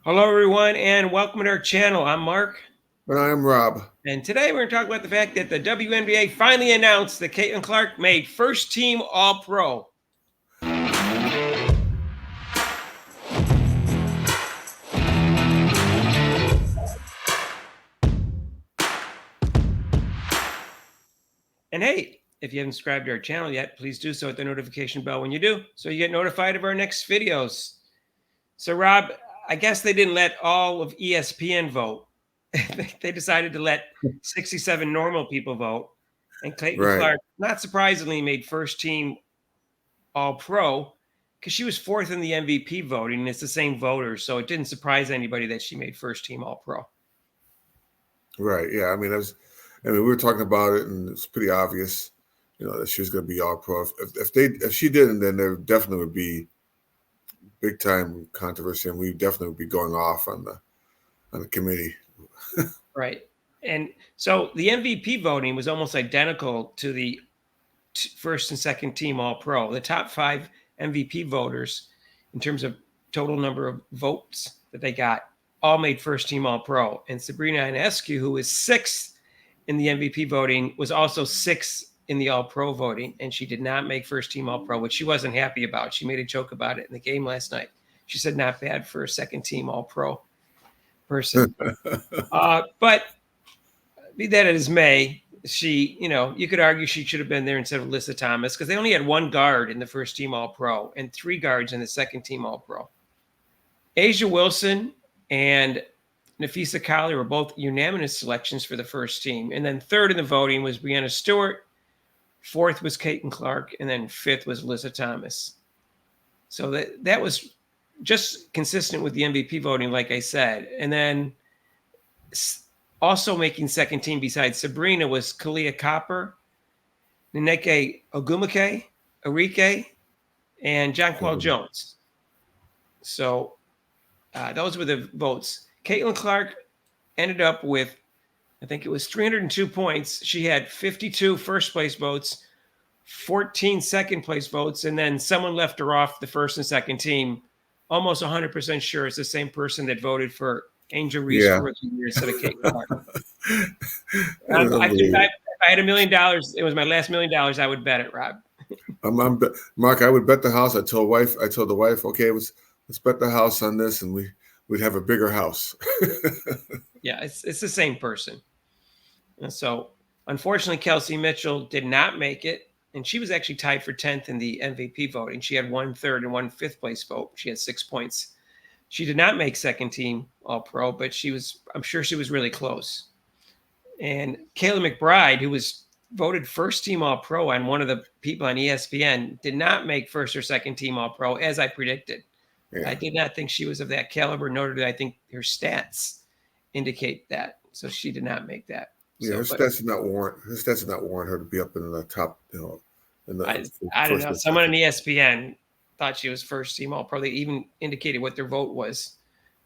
Hello, everyone, and welcome to our channel. I'm Mark, And I am Rob. and today we're going to talk about the fact that the WNBA finally announced that Caitlin Clark made first team All-Pro. And hey, if you haven't subscribed to our channel yet, please do so at the notification bell when you do, so you get notified of our next videos. So, Rob, I guess they didn't let all of ESPN vote. They decided to let 67 normal people vote, and Caitlin Right. Clark, not surprisingly, made first team All-Pro because she was fourth in the MVP voting, and it's the same voters, so it didn't surprise anybody that she made first team All-Pro. Right. Yeah. We were talking about it, and it's pretty obvious, that she was going to be all pro. If she didn't, then there definitely would be big time controversy, and we definitely would be going off on the committee. Right. And so the MVP voting was almost identical to the first and second team All-Pro. The top 5 MVP voters, in terms of total number of votes that they got, all made first team All-Pro. And Sabrina Ionescu, who was 6th in the MVP voting, was also 6th in the All-Pro voting, and she did not make first team All-Pro, which she wasn't happy about. She made a joke about it in the game last night. She said not bad for a second team All-Pro person. But be that as may, she, you could argue she should have been there instead of Alyssa Thomas because they only had one guard in the first team All-Pro and 3 guards in the second team All-Pro. Asia Wilson and Nafisa Colley were both unanimous selections for the first team. And then third in the voting was Breanna Stewart. Fourth was Caitlin Clark. And then fifth was Alyssa Thomas. So that was just consistent with the MVP voting, like I said. And then also making second team besides Sabrina was Kalia Copper, Nneka Ogwumike, Arike, and Jonquel Jones. So those were the votes. Caitlin Clark ended up with, I think it was 302 points. She had 52 first place votes, 14 second place votes, and then someone left her off the first and second team. Almost 100% sure it's the same person that voted for Angel Reese for rookie year instead of Caitlin Clark. If I had $1 million, it was my last $1 million, I would bet it, Rob. Mark, I would bet the house. I told the wife, okay, let's bet the house on this, and we'd have a bigger house. Yeah, it's the same person. And so, unfortunately, Kelsey Mitchell did not make it, and she was actually tied for 10th in the MVP voting. She had 1 third and 1 fifth place vote. She had 6 points. She did not make second team All-Pro, but I'm sure she was really close. And Kayla McBride, who was voted first team All-Pro on one of the people on ESPN, did not make first or second team All-Pro, as I predicted. Yeah. I did not think she was of that caliber, nor did I think her stats indicate that. So she did not make that. Yeah, her stats did not warrant her to be up in the top, I don't know. Someone on ESPN thought she was first team All-Pro. They even indicated what their vote was.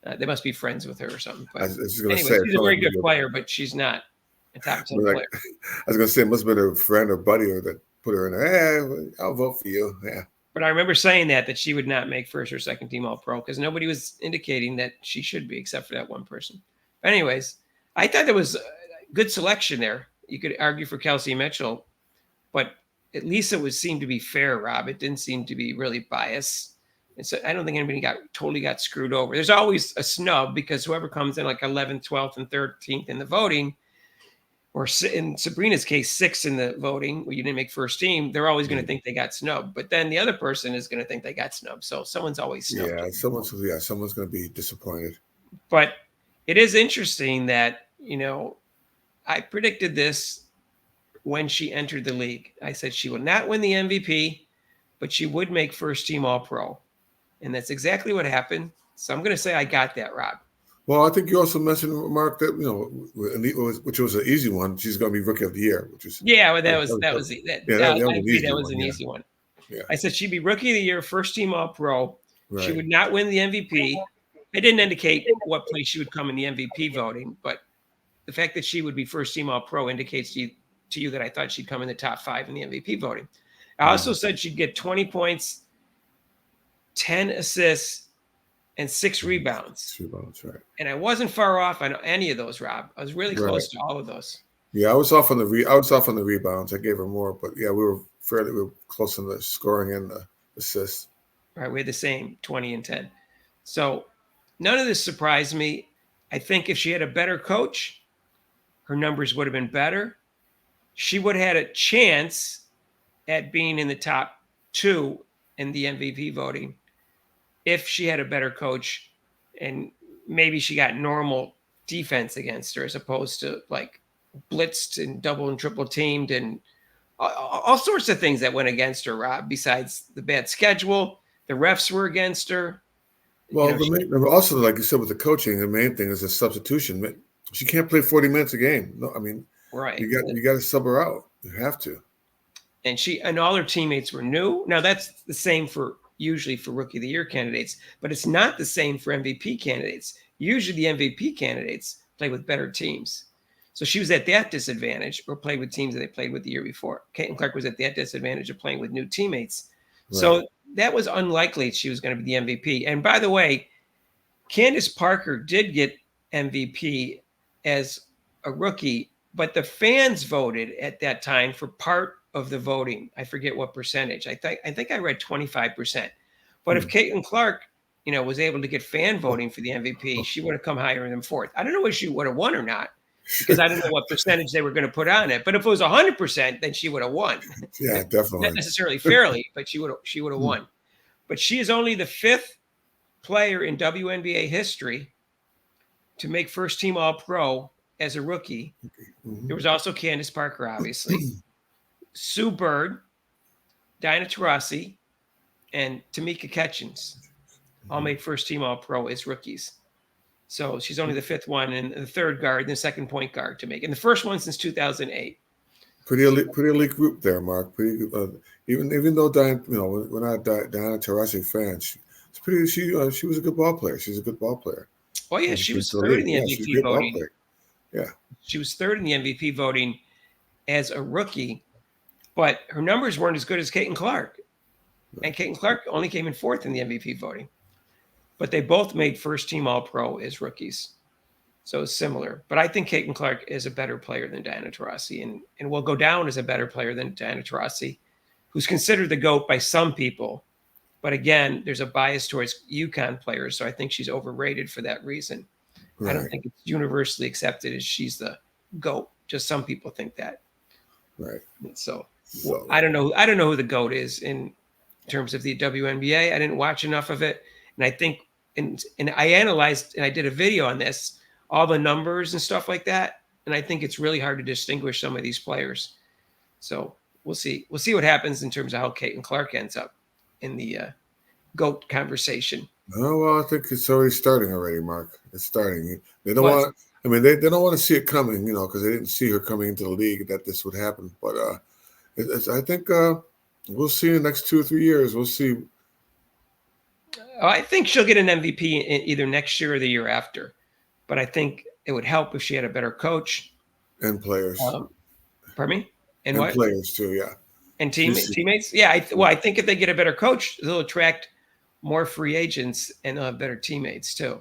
They must be friends with her or something. But she's a very good player, but she's not a top 10 player. I was going to say, it must have been a friend or buddy that put her in there. Hey, I'll vote for you. Yeah. But I remember saying that she would not make first or second team All-Pro because nobody was indicating that she should be except for that one person. But anyways, I thought there was a good selection there. You could argue for Kelsey Mitchell, but at least it seemed to be fair, Rob. It didn't seem to be really biased. And so I don't think anybody totally got screwed over. There's always a snub because whoever comes in like 11th, 12th, and 13th in the voting, or in Sabrina's case, 6th in the voting, where you didn't make first team, they're always going to think they got snubbed. But then the other person is going to think they got snubbed. So someone's always snubbed. Yeah, someone's going to be disappointed. But it is interesting that, I predicted this when she entered the league. I said she will not win the MVP, but she would make first team All-Pro. And that's exactly what happened. So I'm going to say I got that, Rob. Well, I think you also mentioned, Mark, that which was an easy one. She's going to be Rookie of the Year, which is that was an easy one. Yeah. I said she'd be Rookie of the Year, first team All-Pro. Right. She would not win the MVP. It didn't indicate what place she would come in the MVP voting, but the fact that she would be first team All-Pro indicates to you that I thought she'd come in the top 5 in the MVP voting. I also said she'd get 20 points, 10 assists, and 6 rebounds. 6 rebounds, right. And I wasn't far off on any of those, Rob. I was really close to all of those. Yeah, I was off on the rebounds. I gave her more, but yeah, we were close on the scoring and the assists. Right, we had the same 20 and 10. So none of this surprised me. I think if she had a better coach, her numbers would have been better. She would have had a chance at being in the top 2 in the MVP voting if she had a better coach and maybe she got normal defense against her as opposed to like blitzed and double and triple teamed and all sorts of things that went against her, Rob, besides the bad schedule. The refs were against her. Well, also, like you said, with the coaching, the main thing is the substitution. She can't play 40 minutes a game. No, I mean, right. You got to sub her out. You have to. And all her teammates were new. Now that's the same for usually for Rookie of the Year candidates, but it's not the same for MVP candidates. Usually the MVP candidates play with better teams. So she was at that disadvantage or played with teams that they played with the year before. Caitlin Clark was at that disadvantage of playing with new teammates. Right. So that was unlikely she was going to be the MVP. And by the way, Candace Parker did get MVP as a rookie, but the fans voted at that time for part of the voting. I forget what percentage. I think I read 25%. But if Caitlin Clark, was able to get fan voting for the MVP, she would have come higher than 4th. I don't know if she would have won or not, because I don't know what percentage they were going to put on it. But if it was 100%, then she would have won. Yeah, definitely. Not necessarily fairly, but she would have won. But she is only the 5th player in WNBA history to make first team All-Pro as a rookie. Mm-hmm. There was also Candace Parker, obviously. Sue Bird, Diana Taurasi, and Tamika Catchings all made first team All-Pro as rookies. So she's only the 5th one and the 3rd guard and the 2nd point guard to make. And the first one since 2008. Pretty elite group there, Mark. Pretty even though Diana, we're not Diana Taurasi fans. She was a good ball player. She's a good ball player. Oh yeah, she was 3rd in the MVP voting. Yeah, she was 3rd in the MVP voting as a rookie, but her numbers weren't as good as Caitlin Clark. And Caitlin Clark only came in 4th in the MVP voting. But they both made first team All-Pro as rookies. So it's similar. But I think Caitlin Clark is a better player than Diana Taurasi and will go down as a better player than Diana Taurasi, who's considered the GOAT by some people. But again, there's a bias towards UConn players, so I think she's overrated for that reason. Right. I don't think it's universally accepted as she's the GOAT. Just some people think that. Right. So I don't know. I don't know who the GOAT is in terms of the WNBA. I didn't watch enough of it. And I think, and I analyzed, and I did a video on this, all the numbers and stuff like that. And I think it's really hard to distinguish some of these players. So we'll see. We'll see what happens in terms of how Caitlin Clark ends up in the GOAT conversation. Oh, well, I think it's already starting already, Mark. It's starting. They don't want. I mean, they don't want to see it coming, because they didn't see her coming into the league that this would happen. But I think we'll see in the next 2 or 3 years. We'll see. I think she'll get an MVP either next year or the year after. But I think it would help if she had a better coach and players. Pardon me? And what? Players too, yeah. And teammates? Yeah. I think if they get a better coach, they'll attract more free agents and they'll have better teammates too.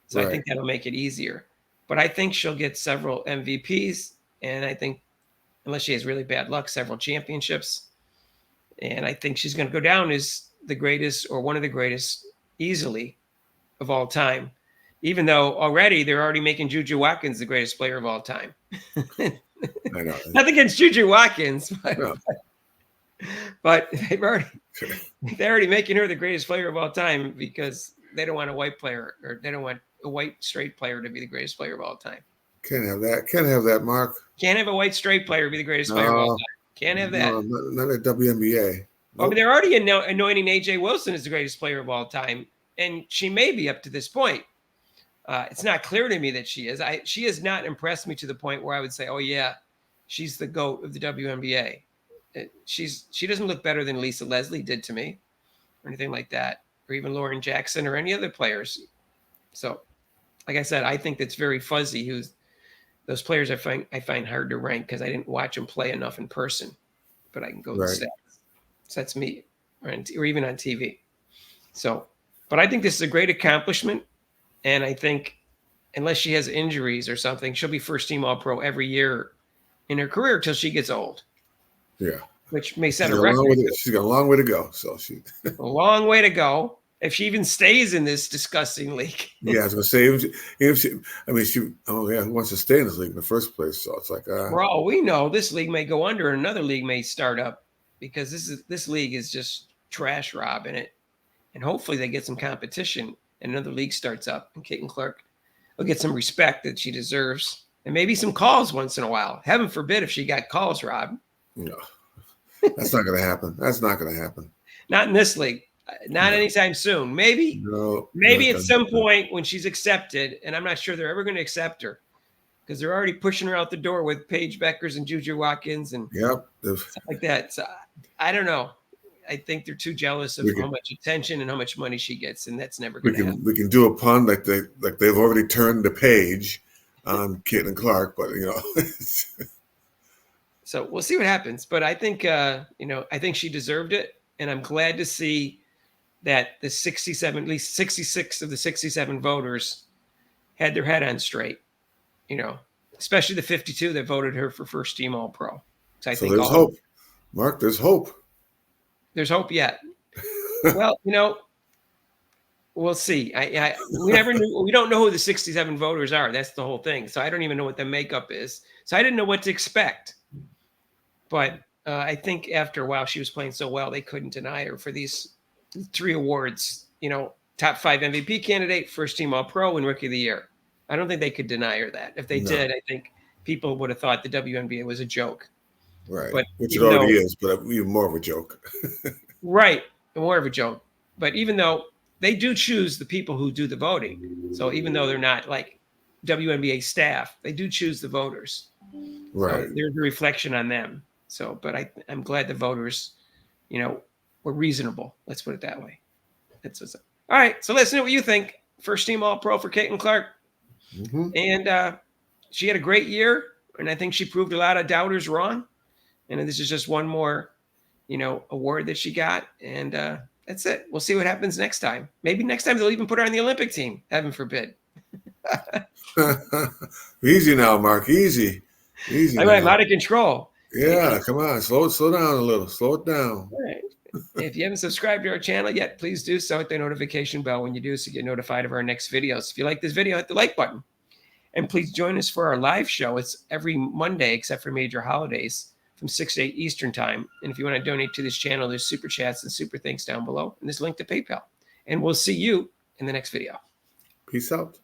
So right. I think that'll make it easier. But I think she'll get several MVPs, and I think, unless she has really bad luck, several championships. And I think she's going to go down as the greatest or one of the greatest easily of all time, even though they're already making Juju Watkins the greatest player of all time. I know. Nothing against Juju Watkins, but they're already making her the greatest player of all time because they don't want a white player, or they don't want a white straight player to be the greatest player of all time. Can't have that, Mark. Can't have a white straight player be the greatest player of all time. Can't have that. No, not at WNBA. Nope. I mean, they're already anointing AJ Wilson as the greatest player of all time, and she may be up to this point. It's not clear to me that she is. She has not impressed me to the point where I would say, oh, yeah, she's the GOAT of the WNBA. She doesn't look better than Lisa Leslie did to me or anything like that, or even Lauren Jackson or any other players. So, like I said, I think that's very fuzzy. Those players I find hard to rank because I didn't watch them play enough in person, but I can go to the stats. So that's me, or even on TV. So But I think this is a great accomplishment, and I think unless she has injuries or something, she'll be first team All Pro every year in her career till she gets old, Yeah. which may set She's a got a long record. way to, she's got a long way to go. So she A long way to go if she even stays in this disgusting league. yeah, I was gonna say if she I mean she oh yeah, who wants to stay in this league in the first place? So it's like For all we know, this league may go under and another league may start up because this league is just trash, Rob, in it. And hopefully they get some competition and another league starts up and Caitlin Clark will get some respect that she deserves and maybe some calls once in a while. Heaven forbid if she got calls, Rob. no, that's not gonna happen. That's not gonna happen. Not in this league. Not No. anytime soon. Maybe No, at some point when she's accepted, and I'm not sure they're ever going to accept her because they're already pushing her out the door with Paige Beckers and Juju Watkins and yep. stuff like that. So I don't know. I think they're too jealous of how much attention and how much money she gets, and that's never going to happen. We can do a pun like they've already turned the page on Caitlin Clark, but you know. So we'll see what happens. But I think I think she deserved it, and I'm glad to see that the 67, at least 66 of the 67 voters had their head on straight, especially the 52 that voted her for first team All Pro. So there's hope, Mark. There's hope. There's hope yet. Well, we'll see. We never knew. We don't know who the 67 voters are. That's the whole thing. So I don't even know what the makeup is. So I didn't know what to expect. But I think after a while, she was playing so well, they couldn't deny her for these 3 awards. Top 5 MVP candidate, first team All Pro, and Rookie of the Year. I don't think they could deny her that. If they did, I think people would have thought the WNBA was a joke. Right. But which it already is, but even more of a joke. Right. More of a joke. But even though they do choose the people who do the voting. So even though they're not like WNBA staff, they do choose the voters. Right. So there's a reflection on them. So, but I'm glad the voters, were reasonable. Let's put it that way. That's what's up. All right. So let's know what you think. First team All Pro for Caitlin Clark. Mm-hmm. And she had a great year. And I think she proved a lot of doubters wrong. And this is just one more, award that she got. And that's it. We'll see what happens next time. Maybe next time they'll even put her on the Olympic team. Heaven forbid. Easy now, Mark. Easy. I went out of control. Yeah, come on. Slow down a little. Slow it down. All right. If you haven't subscribed to our channel yet, please do so. Hit the notification bell when you do so you get notified of our next videos. If you like this video, hit the like button. And please join us for our live show. It's every Monday except for major holidays from 6 to 8 Eastern time. And if you want to donate to this channel, there's super chats and super thanks down below. And there's a link to PayPal. And we'll see you in the next video. Peace out.